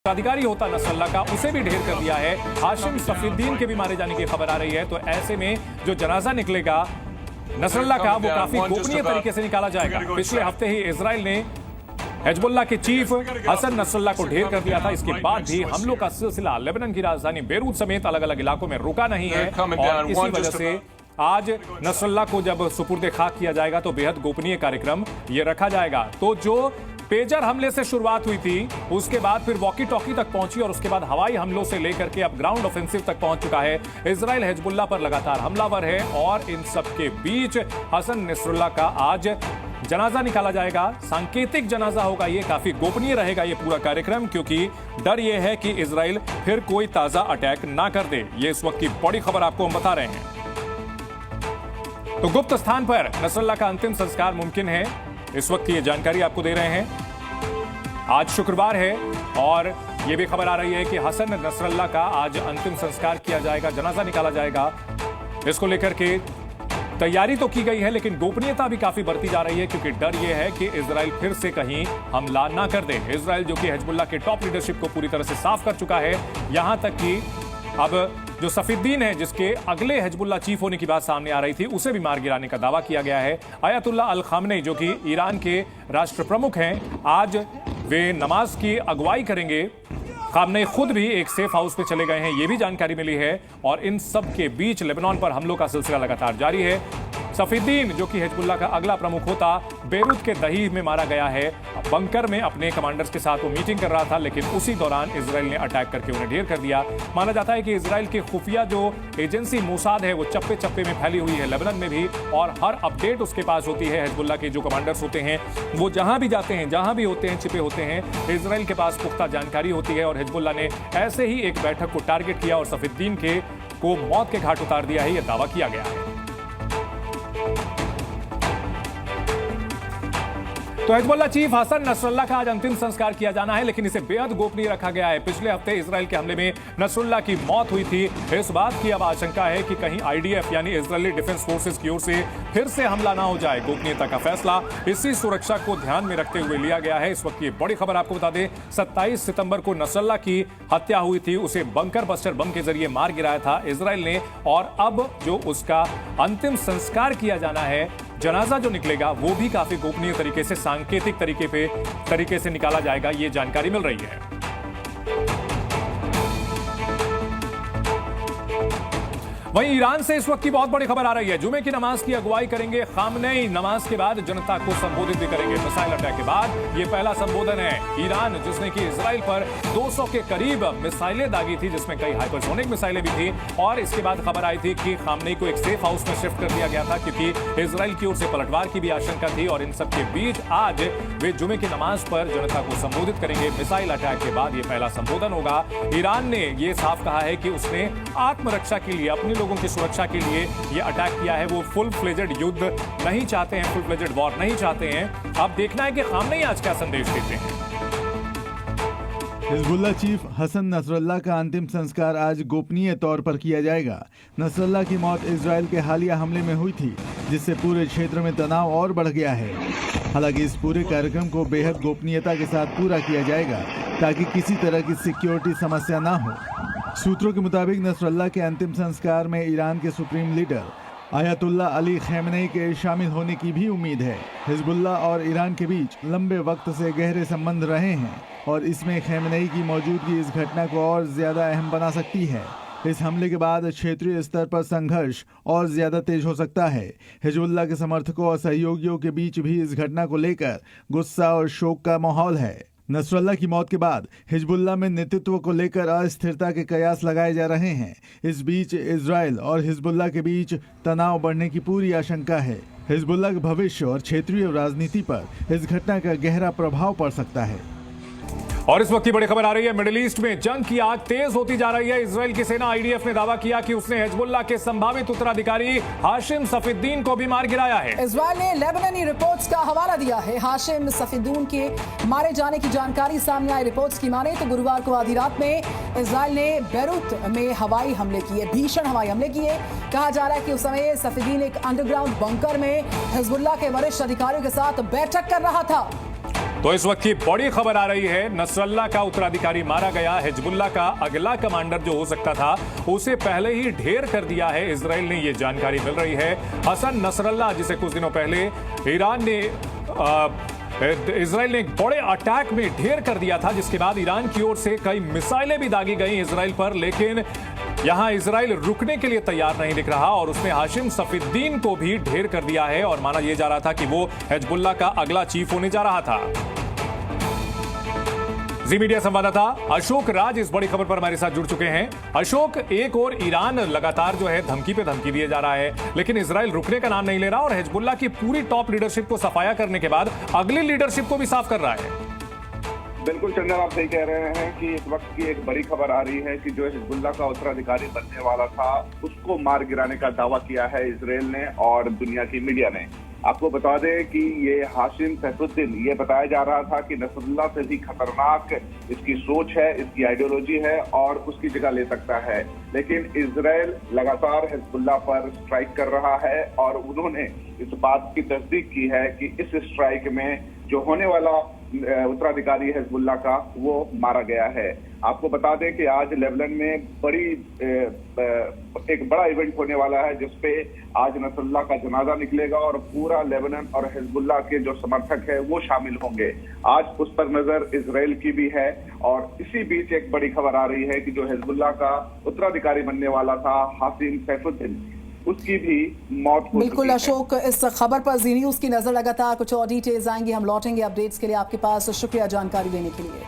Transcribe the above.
अधिकारी होता नसरल्ला का, उसे भी ढेर कर दिया है। हाशिम सफीउद्दीन के भी मारे जाने की खबर आ रही है। तो ऐसे में जो जनाजा निकलेगा नसरल्ला का, वो काफी गोपनीय तरीके से निकाला जाएगा। पिछले हफ्ते ही इजराइल ने हिजबुल्लाह के चीफ हसन नसरल्ला को ढेर कर दिया था। इसके बाद भी हमलों का सिलसिला लेबनान की राजधानी बेरूत समेत अलग अलग इलाकों में रुका नहीं है और इसी वजह से आज नसरल्ला को जब सुपुर्द खाक किया जाएगा तो बेहद गोपनीय कार्यक्रम ये रखा जाएगा। तो जो पेजर हमले से शुरुआत हुई थी, उसके बाद फिर वॉकी टॉकी तक पहुंची और उसके बाद हवाई हमलों से लेकर के अब ग्राउंड ऑफेंसिव तक पहुंच चुका है। इजराइल हिजबुल्लाह पर लगातार हमलावर है और इन सब के बीच हसन नसरल्ला का आज जनाजा निकाला जाएगा। सांकेतिक जनाजा होगा, ये काफी गोपनीय रहेगा ये पूरा कार्यक्रम, क्योंकि डर ये है कि इजराइल फिर कोई ताजा अटैक ना कर दे। ये इस वक्त की बड़ी खबर आपको हम बता रहे हैं। तो गुप्त स्थान पर नसरल्ला का अंतिम संस्कार मुमकिन है, इस वक्त ये जानकारी आपको दे रहे हैं। आज शुक्रवार है और यह भी खबर आ रही है कि हसन नसरल्ला का आज अंतिम संस्कार किया जाएगा, जनाजा निकाला जाएगा। इसको लेकर के तैयारी तो की गई है, लेकिन गोपनीयता भी काफी बढ़ती जा रही है, क्योंकि डर यह है कि इजराइल फिर से कहीं हमला ना कर दे। इजराइल जो कि हिजबुल्लाह के टॉप लीडरशिप को पूरी तरह से साफ कर चुका है, यहां तक कि अब जो सफीउद्दीन है, जिसके अगले हिजबुल्लाह चीफ होने की बात सामने आ रही थी, उसे भी मार गिराने का दावा किया गया है। अयतुल्लाह अल खामनेई जो कि ईरान के राष्ट्र प्रमुख हैं, आज वे नमाज की अगुवाई करेंगे। खामनेई खुद भी एक सेफ हाउस पे चले गए हैं, ये भी जानकारी मिली है। और इन सब के बीच लेबनान पर हमलों का सिलसिला लगातार जारी है। सफीउद्दीन जो कि हिजबुल्लाह का अगला प्रमुख होता, बेरूत के दही में मारा गया है। बंकर में अपने कमांडर्स के साथ वो मीटिंग कर रहा था, लेकिन उसी दौरान इजराइल ने अटैक करके उन्हें ढेर कर दिया। माना जाता है कि इजराइल की खुफिया जो एजेंसी मोसाद है, वो चप्पे चप्पे में फैली हुई है लेबनान में भी, और हर अपडेट उसके पास होती है। हिजबुल्लाह के जो कमांडर्स होते हैं, वो जहां भी जाते हैं, जहां भी होते हैं, छिपे होते हैं, इजराइल के पास पुख्ता जानकारी होती है। और हिजबुल्लाह ने ऐसे ही एक बैठक को टारगेट किया और सफीउद्दीन को मौत के घाट उतार दिया है, यह दावा किया गया है। तो हिजबुल्लाह चीफ हसन नसरल्ला का आज अंतिम संस्कार किया जाना है, लेकिन इसे बेहद गोपनीय रखा गया है। पिछले हफ्ते इजराइल के हमले में नसरल्ला की मौत हुई थी। इस बात की अब आशंका है कि कहीं आईडीएफ यानी इजरायली डिफेंस फोर्सेस की ओर से फिर से हमला ना हो जाए। गोपनीयता का फैसला इसी सुरक्षा को ध्यान में रखते हुए लिया गया है। इस वक्त ये बड़ी खबर आपको बता दें, 27 सितंबर को नसरल्ला की हत्या हुई थी, उसे बंकर बस्टर बम के जरिए मार गिराया था इजराइल ने। और अब जो उसका अंतिम संस्कार किया जाना है, जनाजा जो निकलेगा, वो भी काफी गोपनीय तरीके से, सांकेतिक तरीके से निकाला जाएगा, ये जानकारी मिल रही है। वहीं ईरान से इस वक्त की बहुत बड़ी खबर आ रही है। जुमे की नमाज की अगुवाई करेंगे खामनेई, नमाज के बाद जनता को संबोधित भी करेंगे। मिसाइल अटैक के बाद ये पहला संबोधन है। ईरान जिसने कि इजराइल पर 200 के करीब मिसाइलें दागी थी, जिसमें कई हाइपरसोनिक मिसाइलें भी थी, और इसके बाद खबर आई थी कि खामनेई को एक सेफ हाउस में शिफ्ट कर दिया गया था, क्योंकि इजराइल की ओर से पलटवार की भी आशंका थी। और इन सब के बीच आज वे जुमे की नमाज पर जनता को संबोधित करेंगे। मिसाइल अटैक के बाद ये पहला संबोधन होगा। ईरान ने यह साफ कहा है कि उसने आत्मरक्षा के लिए, अपने लोगों की सुरक्षा के लिए ये अटैक किया है। वो फुल फ्लेजेड युद्ध नहीं चाहते हैं, फुल फ्लेजेड वॉर नहीं चाहते हैं। अब देखना है कि खामनेई आज क्या संदेश देते हैं। हिजबुल्लाह चीफ हसन नसरल्ला का अंतिम संस्कार आज गोपनीय तौर पर किया जाएगा। नसरल्ला की मौत इजराइल के हालिया हमले में हुई थी, जिससे पूरे क्षेत्र में तनाव और बढ़ गया है। हालांकि इस पूरे कार्यक्रम को बेहद गोपनीयता के साथ पूरा किया जाएगा, ताकि किसी तरह की सिक्योरिटी समस्या ना हो। सूत्रों के मुताबिक नसरल्ला के अंतिम संस्कार में ईरान के supreme leader Ayatollah Ali Khamenei के शामिल होने की भी उम्मीद है। हिजबुल्लाह और ईरान के बीच लंबे वक्त से गहरे संबंध रहे हैं और इसमें खामनेई की मौजूदगी इस घटना को और ज्यादा अहम बना सकती है। इस हमले के बाद क्षेत्रीय स्तर पर संघर्ष और ज्यादा तेज हो सकता है। हिजबुल्लाह के समर्थकों और सहयोगियों के बीच भी इस घटना को लेकर गुस्सा और शोक का माहौल है। नसरल्ला की मौत के बाद हिजबुल्लाह में नेतृत्व को लेकर अस्थिरता के कयास लगाए जा रहे हैं। इस बीच इजराइल और हिजबुल्लाह के बीच तनाव बढ़ने की पूरी आशंका है। हिजबुल्लाह के भविष्य और क्षेत्रीय राजनीति पर इस घटना का गहरा प्रभाव पड़ सकता है। और इस वक्त की बड़ी खबर आ रही है, मिडिल ईस्ट में जंग की आग तेज होती जा रही है। इजराइल की सेना आईडीएफ ने दावा किया कि उसने हिजबुल्लाह के संभावित उत्तराधिकारी हाशिम सफीउद्दीन को भी मार गिराया है। इजराइल ने लेबनानी रिपोर्ट्स का हवाला दिया है। हाशिम सफीउद्दीन के मारे जाने की जानकारी सामने आई। रिपोर्ट्स की माने तो गुरुवार को आधी रात में इजराइल ने बेरूत में हवाई हमले किए, भीषण हवाई हमले किए। कहा जा रहा है कि उस समय सफीउद्दीन एक अंडरग्राउंड बंकर में हिजबुल्लाह के वरिष्ठ अधिकारियों के साथ बैठक कर रहा था। तो इस वक्त की बड़ी खबर आ रही है, नसरल्ला का उत्तराधिकारी मारा गया। हिजबुल्लाह का अगला कमांडर जो हो सकता था उसे पहले ही ढेर कर दिया है इजराइल ने, ये जानकारी मिल रही है। हसन नसरल्ला, जिसे कुछ दिनों पहले ईरान ने इजराइल ने एक बड़े अटैक में ढेर कर दिया था, जिसके बाद ईरान की ओर से कई मिसाइलें भी दागी गई इजराइल पर, लेकिन यहां इजराइल रुकने के लिए तैयार नहीं दिख रहा और उसने हाशिम सफीद्दीन को भी ढेर कर दिया है और माना यह जा रहा था कि वो हिजबुल्लाह का अगला चीफ होने जा रहा था। जी मीडिया संवाददाता अशोक राज इस बड़ी खबर पर हमारे साथ जुड़ चुके हैं। अशोक, एक और ईरान लगातार जो है धमकी पे धमकी दिए जा रहा है, लेकिन इजराइल रुकने का नाम नहीं ले रहा और हिजबुल्लाह की पूरी टॉप लीडरशिप को सफाया करने के बाद अगली लीडरशिप को भी साफ कर रहा है। बिल्कुल चंदन, आप सही कह रहे हैं कि इस वक्त की एक बड़ी खबर आ रही है कि जो हिजबुल्लाह का उत्तराधिकारी बनने वाला था उसको मार गिराने का दावा किया है इजराइल ने और दुनिया की मीडिया ने। आपको बता दें कि ये हाशिम सैफुद्दीन, ये बताया जा रहा था कि नसरुल्लाह से भी खतरनाक इसकी सोच है, इसकी आइडियोलॉजी है और उसकी जगह ले सकता है, लेकिन इजराइल लगातार हिजबुल्लाह पर स्ट्राइक कर रहा है और उन्होंने इस बात की तस्दीक की है कि इस स्ट्राइक में जो होने वाला उत्तराधिकारी हिजबुल्लाह का वो मारा गया है। आपको बता दें कि आज लेबनान में एक बड़ा इवेंट होने वाला है जिसपे आज नसरुल्लाह का जनाजा निकलेगा और पूरा लेबनान और हिजबुल्लाह के जो समर्थक है वो शामिल होंगे। आज उस पर नजर इजराइल की भी है और इसी बीच एक बड़ी खबर आ रही है कि जो हिजबुल्लाह का उत्तराधिकारी बनने वाला था हाशिम सैफुद्दीन, उसकी भी मौत हो बिल्कुल चुकी है। अशोक, इस खबर पर जी न्यूज़ की नजर लगातार, कुछ और डिटेल्स आएंगी, हम लौटेंगे अपडेट्स के लिए आपके पास। शुक्रिया जानकारी देने के लिए।